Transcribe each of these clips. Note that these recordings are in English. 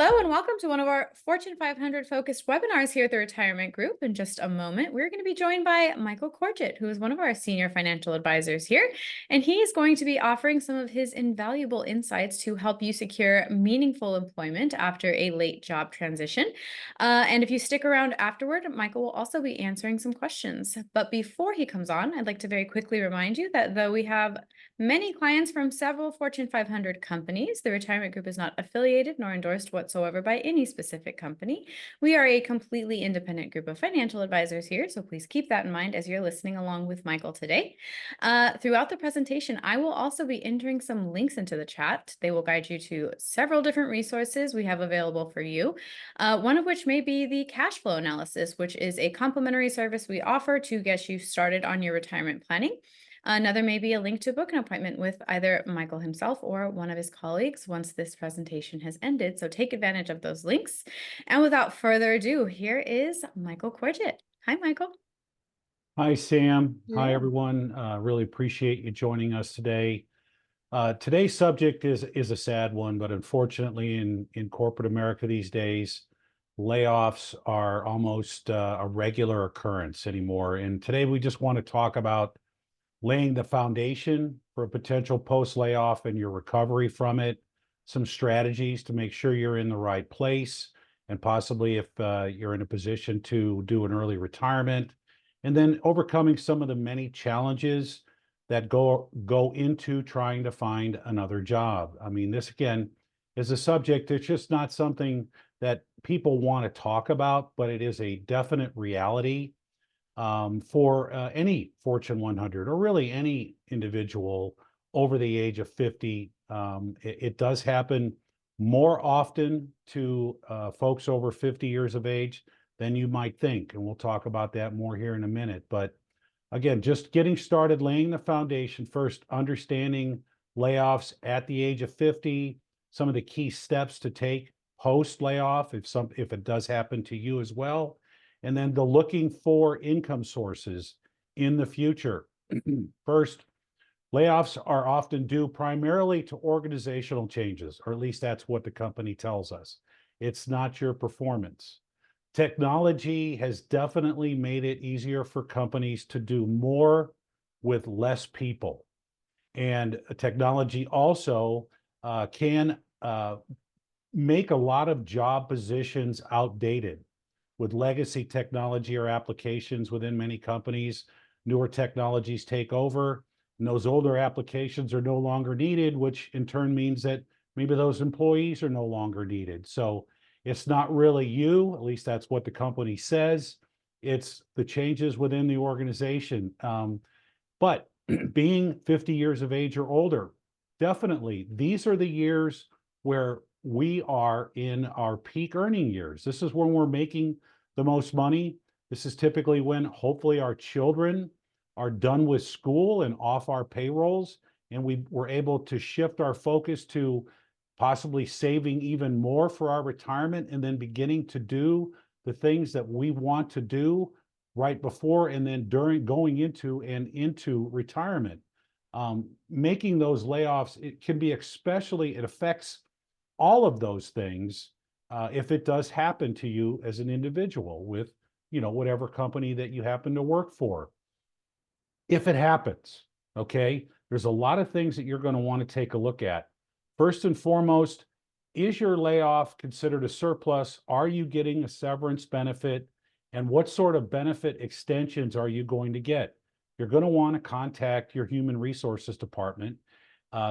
Hello and welcome to one of our Fortune 500 focused webinars here at the Retirement Group. In just a moment, we're going to be joined by Michael Corgiat, who is one of our senior financial advisors here, and he is going to be offering some of his invaluable insights to help you secure meaningful employment after a late job transition. And if you stick around afterward, Michael will also be answering some questions. But before he comes on, I'd like to very quickly remind you that though we have many clients from several Fortune 500 companies, the Retirement Group is not affiliated nor endorsed whatsoever by any specific company. We are a completely independent group of financial advisors here, so please keep that in mind as you're listening along with Michael today. Throughout the presentation, I will also be entering some links into the chat. They will guide you to several different resources we have available for you, one of which may be the cash flow analysis, which is a complimentary service we offer to get you started on your retirement planning. Another may be a link to book an appointment with either Michael himself or one of his colleagues once this presentation has ended. So take advantage of those links. And without further ado, here is Michael Corgiat. Hi, Michael. Hi, Sam. Hi, Hello. everyone. Really appreciate you joining us today. Today's subject is a sad one, but unfortunately in corporate America these days, layoffs are almost a regular occurrence anymore. And today we just want to talk about laying the foundation for a potential post-layoff and your recovery from it, some strategies to make sure you're in the right place, and possibly if you're in a position to do an early retirement, and then overcoming some of the many challenges that go into trying to find another job. I mean, this again is a subject that's just not something that people want to talk about, but it is a definite reality for any Fortune 100 or really any individual over the age of 50. It does happen more often to folks over 50 years of age than you might think. And we'll talk about that more here in a minute. But again, just getting started, laying the foundation first, understanding layoffs at the age of 50, some of the key steps to take post layoff if it does happen to you as well, and then the looking for income sources in the future. First, layoffs are often due primarily to organizational changes, or at least that's what the company tells us. It's not your performance. Technology has definitely made it easier for companies to do more with less people. And technology also can make a lot of job positions outdated. With legacy technology or applications within many companies, newer technologies take over, and those older applications are no longer needed, which in turn means that maybe those employees are no longer needed. So it's not really you, at least that's what the company says. It's the changes within the organization. But being 50 years of age or older, definitely these are the years where we are in our peak earning years. This is when we're making the most money. This is typically when hopefully our children are done with school and off our payrolls, and we were able to shift our focus to possibly saving even more for our retirement and then beginning to do the things that we want to do right before and then during going into retirement. Making those layoffs, it can be it affects all of those things if it does happen to you as an individual with, whatever company that you happen to work for. If it happens, okay, there's a lot of things that you're going to want to take a look at. First and foremost, is your layoff considered a surplus? Are you getting a severance benefit? And what sort of benefit extensions are you going to get? You're going to want to contact your human resources department.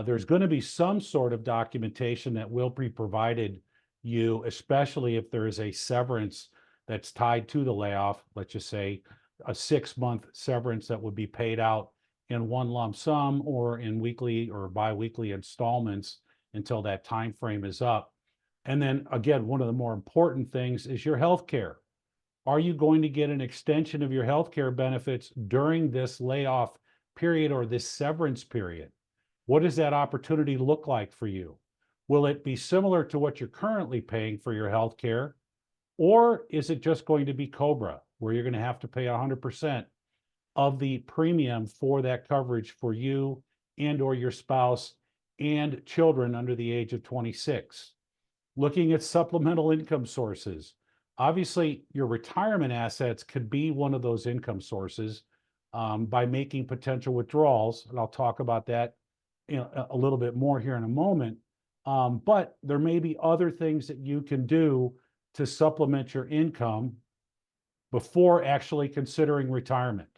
There's going to be some sort of documentation that will be provided you, especially if there is a severance that's tied to the layoff. Let's just say a 6-month severance that would be paid out in one lump sum or in weekly or biweekly installments until that time frame is up. And then again, one of the more important things is your health care. Are you going to get an extension of your health care benefits during this layoff period or this severance period? What does that opportunity look like for you? Will it be similar to what you're currently paying for your health care? Or is it just going to be COBRA, where you're going to have to pay 100% of the premium for that coverage for you and or your spouse and children under the age of 26? looking at supplemental income sources. Obviously, your retirement assets could be one of those income sources by making potential withdrawals, and I'll talk about that a little bit more here in a moment. But there may be other things that you can do to supplement your income before actually considering retirement.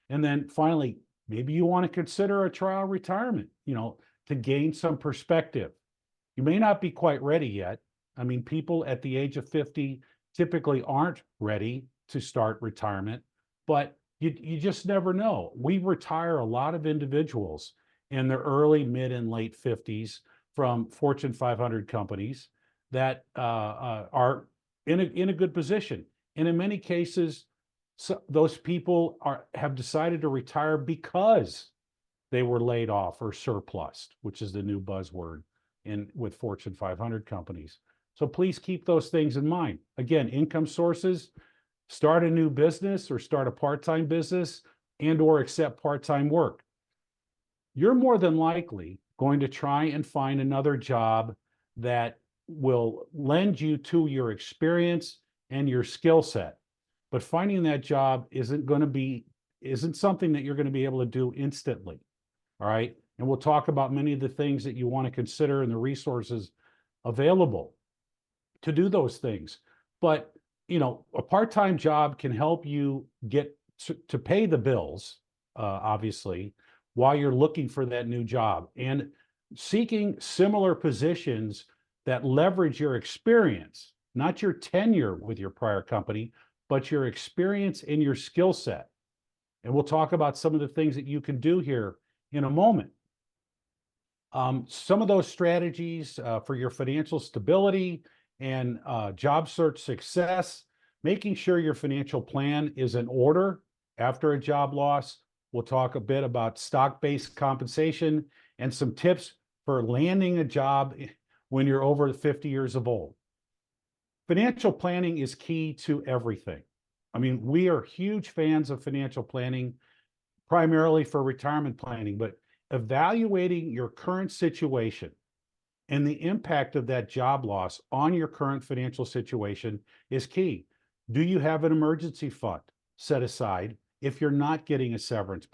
And then finally, maybe you want to consider a trial retirement, to gain some perspective. You may not be quite ready yet. I mean, people at the age of 50 typically aren't ready to start retirement, but you just never know. We retire a lot of individuals in their early, mid, and late 50s from Fortune 500 companies that are in a good position. And in many cases, those people have decided to retire because they were laid off or surplused, which is the new buzzword with Fortune 500 companies. So please keep those things in mind. Again, income sources: start a new business or start a part-time business and or accept part-time work. You're more than likely going to try and find another job that will lend you to your experience and your skill set. But finding that job isn't something that you're going to be able to do instantly. All right. And we'll talk about many of the things that you want to consider and the resources available to do those things. But, a part-time job can help you get to pay the bills, obviously, while you're looking for that new job and seeking similar positions that leverage your experience, not your tenure with your prior company, but your experience and your skill set. And we'll talk about some of the things that you can do here in a moment. Some of those strategies for your financial stability and job search success: making sure your financial plan is in order after a job loss. We'll talk a bit about stock-based compensation and some tips for landing a job when you're over 50 years of old. Financial planning is key to everything. I mean, we are huge fans of financial planning, primarily for retirement planning, but evaluating your current situation and the impact of that job loss on your current financial situation is key. Do you have an emergency fund set aside if you're not getting a severance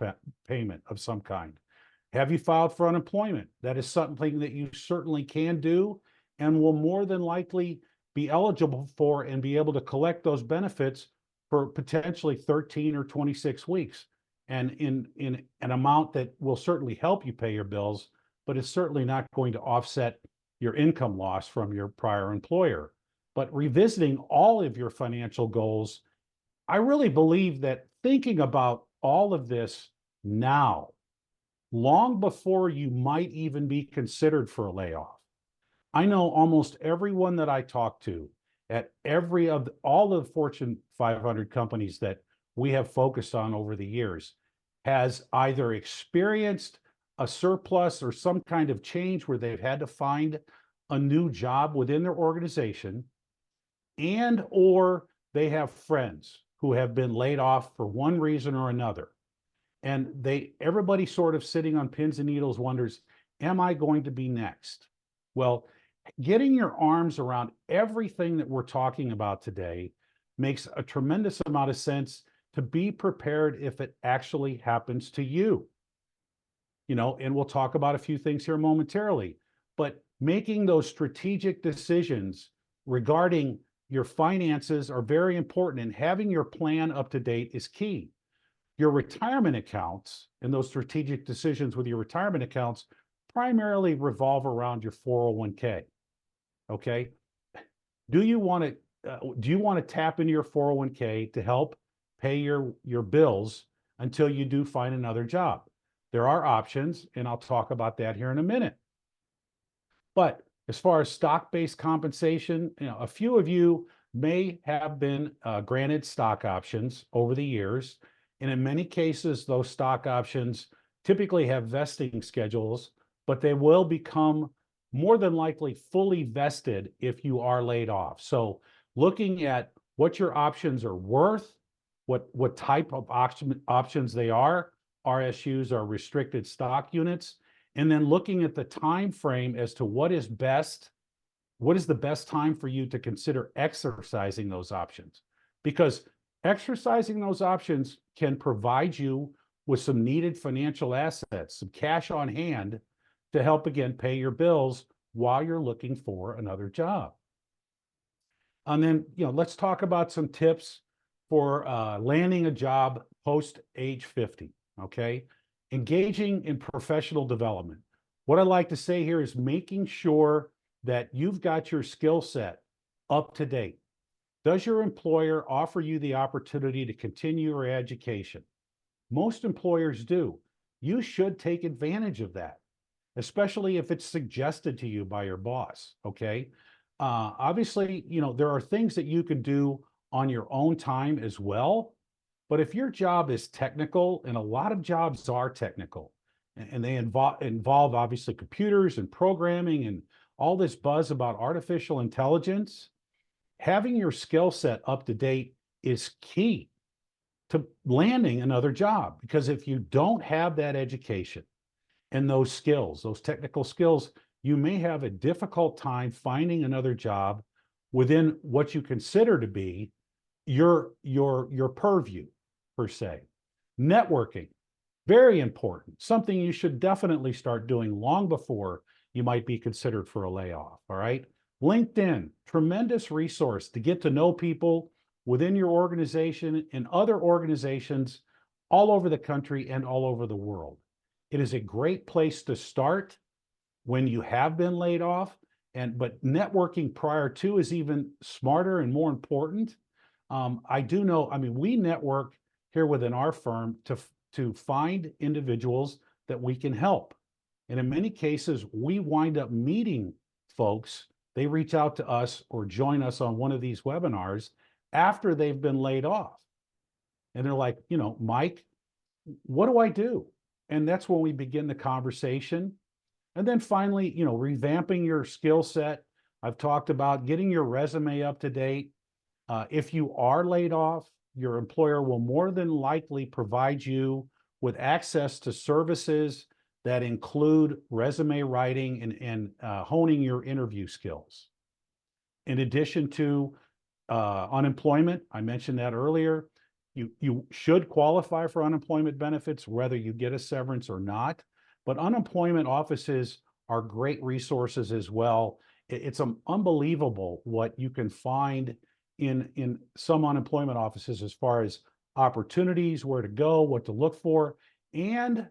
payment of some kind? Have you filed for unemployment? That is something that you certainly can do and will more than likely be eligible for and be able to collect those benefits for potentially 13 or 26 weeks. And in an amount that will certainly help you pay your bills, but it's certainly not going to offset your income loss from your prior employer. But revisiting all of your financial goals, I really believe that thinking about all of this now, long before you might even be considered for a layoff. I know almost everyone that I talk to at all of the Fortune 500 companies that we have focused on over the years has either experienced a surplus or some kind of change where they've had to find a new job within their organization, and or they have friends who have been laid off for one reason or another. And everybody sort of sitting on pins and needles wonders, am I going to be next? Well, getting your arms around everything that we're talking about today makes a tremendous amount of sense to be prepared if it actually happens to you. And we'll talk about a few things here momentarily, but making those strategic decisions regarding your finances are very important, and having your plan up to date is key. Your retirement accounts and those strategic decisions with your retirement accounts primarily revolve around your 401k. Okay. Do you want to tap into your 401k to help pay your bills until you do find another job? There are options, and I'll talk about that here in a minute. But as far as stock-based compensation, a few of you may have been granted stock options over the years. And in many cases, those stock options typically have vesting schedules, but they will become more than likely fully vested if you are laid off. So looking at what your options are worth, what type of options they are, RSUs are restricted stock units, and then looking at the time frame as to what is best what is the best time for you to consider exercising those options? Because exercising those options can provide you with some needed financial assets, some cash on hand to help again pay your bills while you're looking for another job. And then, let's talk about some tips for landing a job post age 50. Okay. Engaging in professional development. What I like to say here is making sure that you've got your skill set up to date. Does your employer offer you the opportunity to continue your education? Most employers do. You should take advantage of that, especially if it's suggested to you by your boss. Okay. Obviously, there are things that you can do on your own time as well. But if your job is technical, and a lot of jobs are technical, and they involve obviously computers and programming and all this buzz about artificial intelligence, having your skill set up to date is key to landing another job. Because if you don't have that education and those skills, those technical skills, you may have a difficult time finding another job within what you consider to be your purview, per se. Networking, very important, something you should definitely start doing long before you might be considered for a layoff. All right. LinkedIn, tremendous resource to get to know people within your organization and other organizations all over the country and all over the world. It is a great place to start when you have been laid off, but networking prior to is even smarter and more important. I do know, we network here within our firm to find individuals that we can help. And in many cases, we wind up meeting folks. They reach out to us or join us on one of these webinars after they've been laid off. And they're like, Mike, what do I do? And that's when we begin the conversation. And then finally, revamping your skill set. I've talked about getting your resume up to date. If you are laid off, your employer will more than likely provide you with access to services that include resume writing and honing your interview skills. In addition to unemployment, I mentioned that earlier, you should qualify for unemployment benefits, whether you get a severance or not. But unemployment offices are great resources as well. It's unbelievable what you can find in some unemployment offices as far as opportunities, where to go, what to look for, and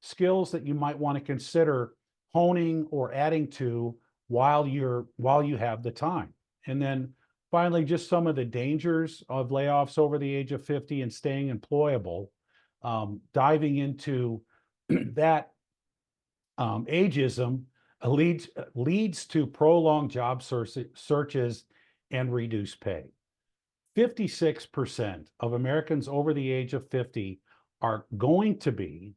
skills that you might want to consider honing or adding to while you have the time. And then finally, just some of the dangers of layoffs over the age of 50 and staying employable, diving into that. Ageism leads to prolonged job searches and reduced pay. 56% of Americans over the age of 50 are going to be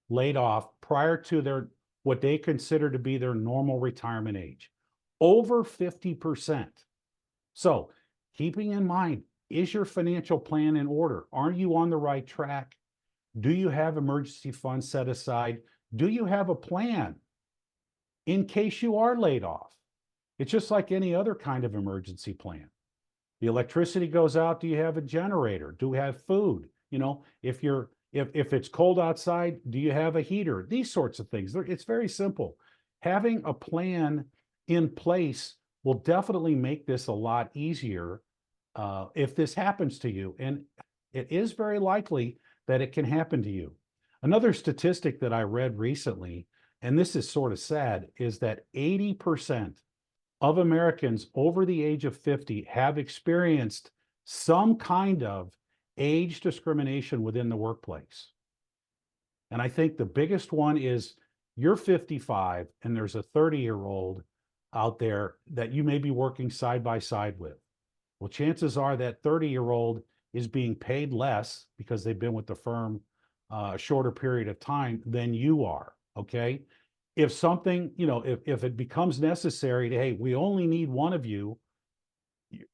laid off prior to what they consider to be their normal retirement age. Over 50%. So keeping in mind, is your financial plan in order? Are you on the right track? Do you have emergency funds set aside? Do you have a plan in case you are laid off? It's just like any other kind of emergency plan. The electricity goes out, do you have a generator? Do we have food? If it's cold outside, do you have a heater? These sorts of things. It's very simple. Having a plan in place will definitely make this a lot easier if this happens to you. And it is very likely that it can happen to you. Another statistic that I read recently, and this is sort of sad, is that 80% of Americans over the age of 50 have experienced some kind of age discrimination within the workplace. And I think the biggest one is you're 55 and there's a 30-year-old out there that you may be working side by side with. Well, chances are that 30-year-old is being paid less because they've been with the firm a shorter period of time than you are. Okay. If something, if it becomes necessary to, hey, we only need one of you,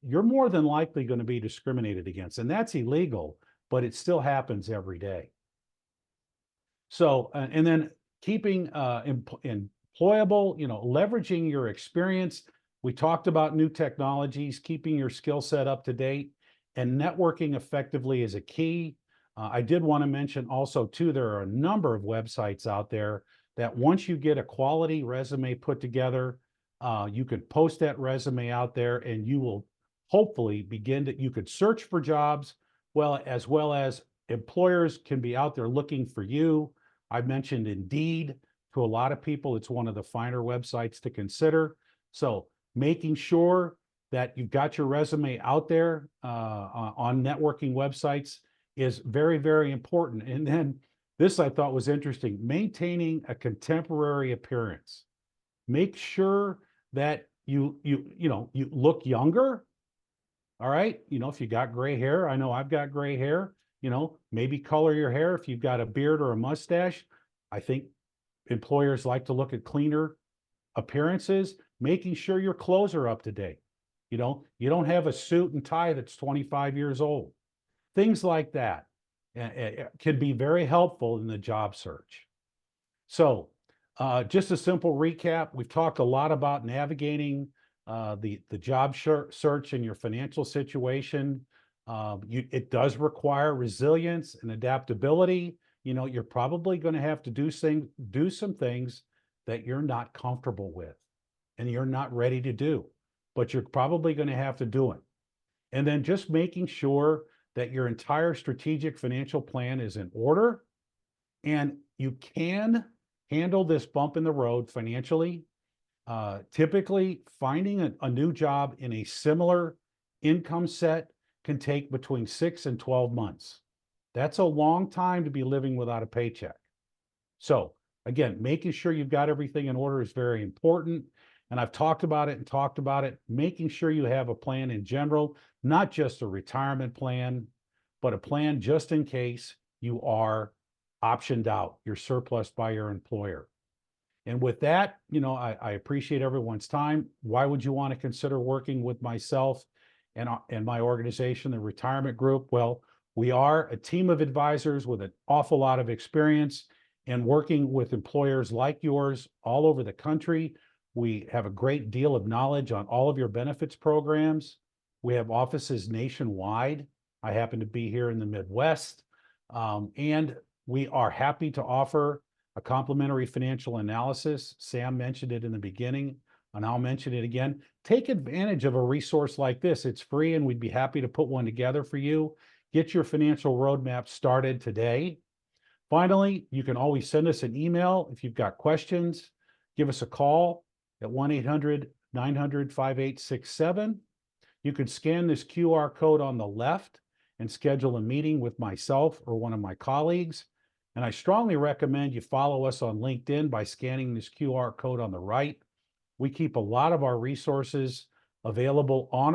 you're more than likely going to be discriminated against. And that's illegal, but it still happens every day. So, and then keeping employable, leveraging your experience. We talked about new technologies, keeping your skill set up to date, and networking effectively is a key. I did want to mention also too, there are a number of websites out there that once you get a quality resume put together, you could post that resume out there and you will hopefully you could search for jobs, well as employers can be out there looking for you. I mentioned Indeed. To a lot of people, it's one of the finer websites to consider. So making sure that you've got your resume out there on networking websites is very, very important. And then this I thought was interesting, maintaining a contemporary appearance. Make sure that you look younger. All right. If you got gray hair, I know I've got gray hair, maybe color your hair. If you've got a beard or a mustache, I think employers like to look at cleaner appearances, making sure your clothes are up to date. You don't have a suit and tie that's 25 years old. Things like that can be very helpful in the job search. So just a simple recap, we've talked a lot about navigating the job search and your financial situation. It does require resilience and adaptability. You're probably going to have to do some things that you're not comfortable with and you're not ready to do, but you're probably going to have to do it. And then just making sure that your entire strategic financial plan is in order and you can handle this bump in the road financially. Typically, finding a new job in a similar income set can take between 6 and 12 months. That's a long time to be living without a paycheck. So again, making sure you've got everything in order is very important. And I've talked about it, making sure you have a plan in general, not just a retirement plan, but a plan just in case you are optioned out, you're surplused by your employer. And with that, I appreciate everyone's time. Why would you want to consider working with myself and my organization, the Retirement Group? Well, we are a team of advisors with an awful lot of experience in working with employers like yours all over the country. We have a great deal of knowledge on all of your benefits programs. We have offices nationwide. I happen to be here in the Midwest. And we are happy to offer a complimentary financial analysis. Sam mentioned it in the beginning, and I'll mention it again. Take advantage of a resource like this. It's free, and we'd be happy to put one together for you. Get your financial roadmap started today. Finally, you can always send us an email if you've got questions. Give us a call at 1-800-900-5867. You can scan this QR code on the left and schedule a meeting with myself or one of my colleagues. And I strongly recommend you follow us on LinkedIn by scanning this QR code on the right. We keep a lot of our resources available on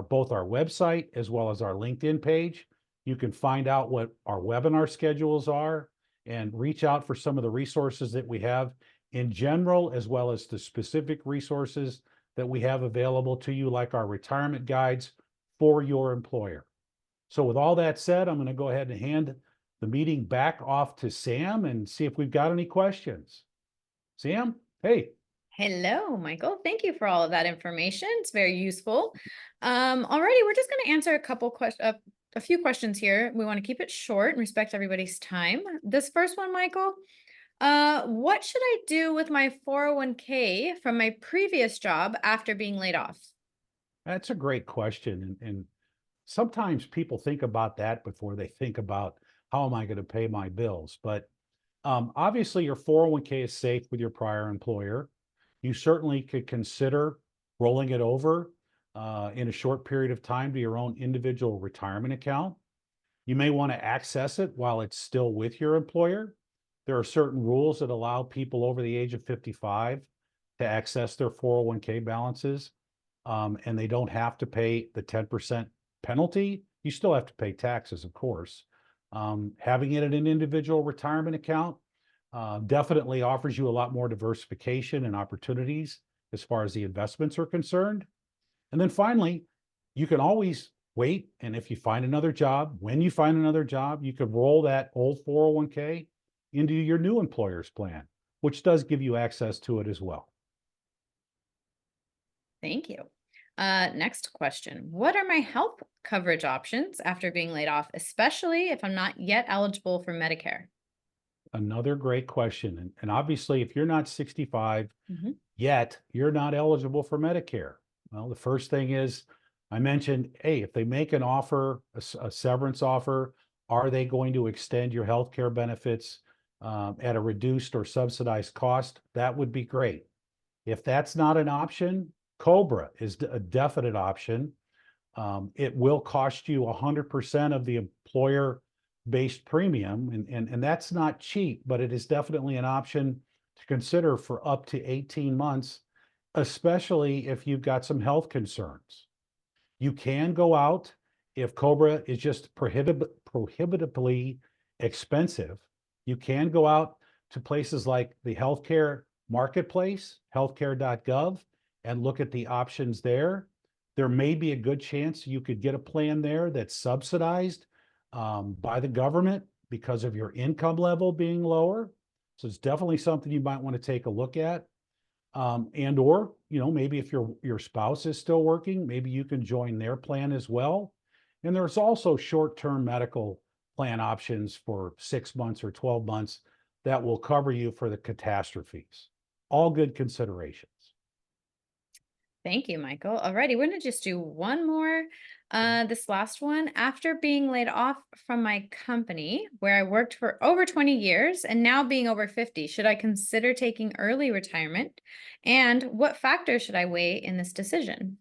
both our website as well as our LinkedIn page. You can find out what our webinar schedules are and reach out for some of the resources that we have in general, as well as the specific resources that we have available to you, like our retirement guides for your employer. So with all that said, I'm going to go ahead and hand the meeting back off to Sam and see if we've got any questions. Sam, hey. Hello, Michael. Thank you for all of that information. It's very useful. Alrighty, we're just going to answer a few questions here. We want to keep it short and respect everybody's time. This first one, Michael, what should I do with my 401k from my previous job after being laid off? That's a great question. And sometimes people think about that before they think about how am I going to pay my bills. But obviously, your 401k is safe with your prior employer. You certainly could consider rolling it over in a short period of time to your own individual retirement account. You may want to access it while it's still with your employer. There are certain rules that allow people over the age of 55 to access their 401k balances, and they don't have to pay the 10% penalty. You still have to pay taxes, of course. Having it in an individual retirement account definitely offers you a lot more diversification and opportunities as far as the investments are concerned. And then finally, you can always wait. And if you find another job, when you find another job, you could roll that old 401k into your new employer's plan, which does give you access to it as well. Thank you. Next question. What are my health coverage options after being laid off, especially if I'm not yet eligible for Medicare? Another great question. And obviously, if you're not 65 Mhm. yet, you're not eligible for Medicare. Well, the first thing is I mentioned, hey, if they make an offer, a severance offer, are they going to extend your health care benefits at a reduced or subsidized cost? That would be great. If that's not an option, Cobra is a definite option. It will cost you 100% of the employer-based premium, and that's not cheap, but it is definitely an option to consider for up to 18 months, especially if you've got some health concerns. You can go out if Cobra is just prohibitively expensive. You can go out to places like the healthcare marketplace, healthcare.gov, and look at the options there. There may be a good chance you could get a plan there that's subsidized by the government because of your income level being lower. So it's definitely something you might want to take a look at. And or, maybe if your spouse is still working, maybe you can join their plan as well. And there's also short-term medical plan options for 6 months or 12 months that will cover you for the catastrophes. All good considerations. Thank you, Michael. Alrighty, we're gonna just do one more. This last one. After being laid off from my company, where I worked for over 20 years and now being over 50, should I consider taking early retirement? And what factors should I weigh in this decision?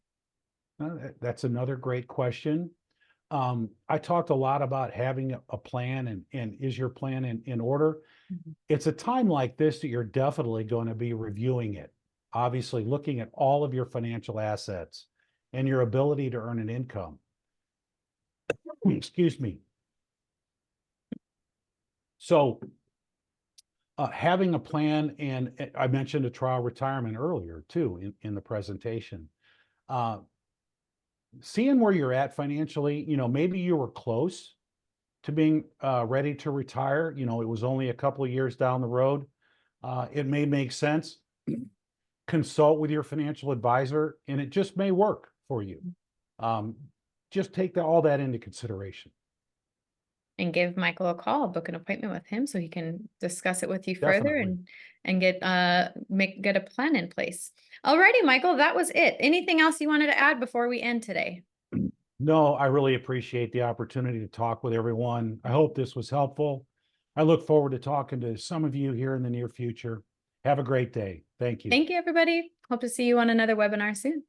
That's another great question. I talked a lot about having a plan and is your plan in order? Mhm. It's a time like this that you're definitely going to be reviewing it. Obviously, looking at all of your financial assets and your ability to earn an income. Excuse me. So, having a plan, and I mentioned a trial retirement earlier too in the presentation. Uh, Seeing where you're at financially, maybe you were close to being ready to retire. It was only a couple of years down the road. It may make sense. Consult with your financial advisor, and it just may work for you. Um, just take all that into consideration. And give Michael a call, book an appointment with him so he can discuss it with you further Definitely. and get a plan in place. Alrighty, Michael, that was it. Anything else you wanted to add before we end today? No, I really appreciate the opportunity to talk with everyone. I hope this was helpful. I look forward to talking to some of you here in the near future. Have a great day. Thank you. Thank you, everybody. Hope to see you on another webinar soon.